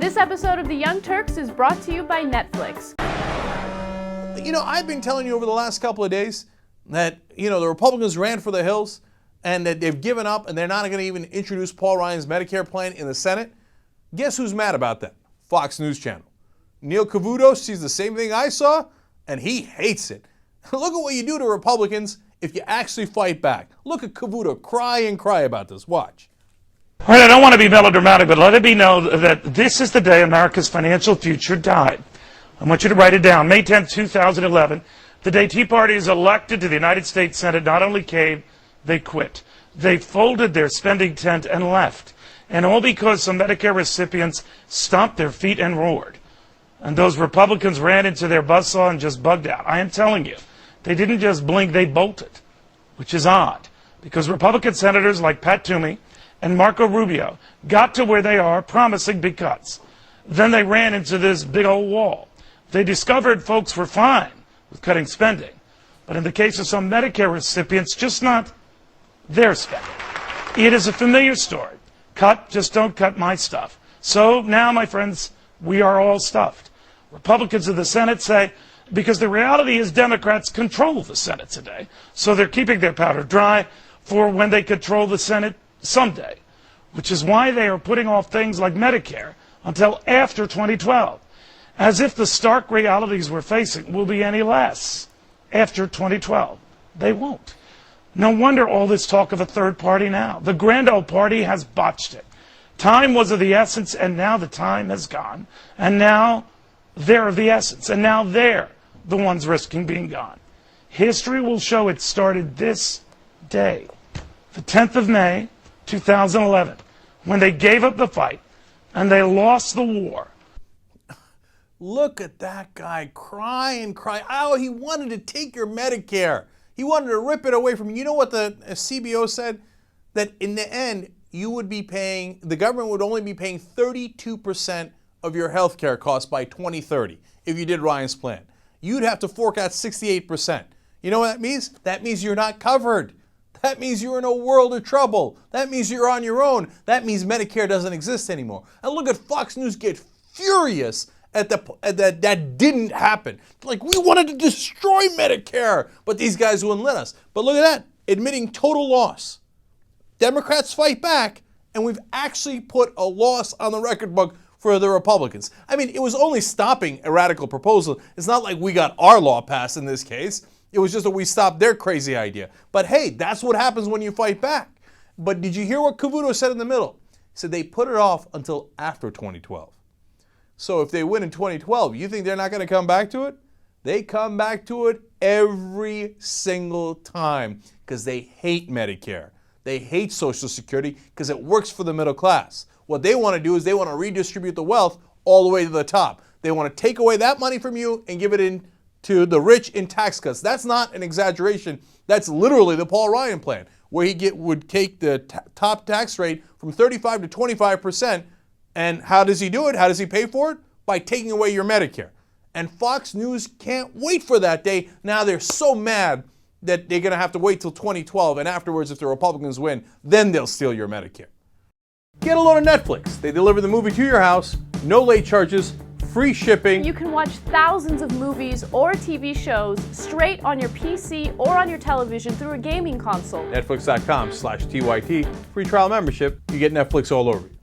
This episode of The Young Turks is brought to you by Netflix. You know, I've been telling you over the last couple of days that, the Republicans ran for the hills and that they've given up and they're not going to even introduce Paul Ryan's Medicare plan in the Senate. Guess who's mad about that? Fox News Channel. Neil Cavuto sees the same thing I saw, and he hates it. Look at what you do to Republicans if you actually fight back. Look at Cavuto cry and cry about this. Watch. All right, I don't want to be melodramatic, but let it be known that this is the day America's financial future died. I want you to write it down. May 10th, 2011, the day Tea Party is elected to the United States Senate, not only caved, they quit. They folded their spending tent and left. And all because some Medicare recipients stomped their feet and roared. And those Republicans ran into their buzzsaw and just bugged out. I am telling you, they didn't just blink, they bolted, which is odd. Because Republican senators like Pat Toomey and Marco Rubio got to where they are promising big cuts. Then they ran into this big old wall. They discovered folks were fine with cutting spending, but in the case of some Medicare recipients, just not their spending. It is a familiar story. Cut, just don't cut my stuff. So now, my friends, we are all stuffed. Republicans in the Senate say, because the reality is Democrats control the Senate today, so they're keeping their powder dry for when they control the Senate someday, which is why they are putting off things like Medicare until after 2012, as if the stark realities we're facing will be any less after 2012. They won't. No wonder all this talk of a third party now. The grand old party has botched it. Time was of the essence, and now the time has gone. And now they're of the essence, and now they're the ones risking being gone. History will show it started this day, the 10th of May, 2011, when they gave up the fight and they lost the war. Look at that guy cry and cry. Oh, he wanted to take your Medicare. He wanted to rip it away from you. You know what the CBO said? That in the end, the government would only be paying 32% of your health care costs by 2030 if you did Ryan's plan. You'd have to fork out 68%. You know what that means? That means you're not covered. That means you're in a world of trouble. That means you're on your own. That means Medicare doesn't exist anymore. And look at Fox News get furious at that didn't happen. Like, we wanted to destroy Medicare, but these guys wouldn't let us. But look at that, admitting total loss. Democrats fight back, and we've actually put a loss on the record book for the Republicans. I mean, it was only stopping a radical proposal. It's not like we got our law passed in this case. It was just that we stopped their crazy idea. But hey, that's what happens when you fight back. But did you hear what Cavuto said in the middle? He said they put it off until after 2012. So if they win in 2012, you think they're not going to come back to it? They come back to it every single time because they hate Medicare. They hate Social Security because it works for the middle class. What they want to do is they want to redistribute the wealth all the way to the top. They want to take away that money from you and give it in to the rich in tax cuts. That's not an exaggeration. That's literally the Paul Ryan plan, where he would take the top tax rate from 35 to 25%. And how does he do it? How does he pay for it? By taking away your Medicare. And Fox News can't wait for that day. Now they're so mad that they're going to have to wait till 2012. And afterwards, if the Republicans win, then they'll steal your Medicare. Get a load of Netflix. They deliver the movie to your house, no late charges, free shipping. You can watch thousands of movies or TV shows straight on your PC or on your television through a gaming console. Netflix.com/TYT. Free trial membership. You get Netflix all over you.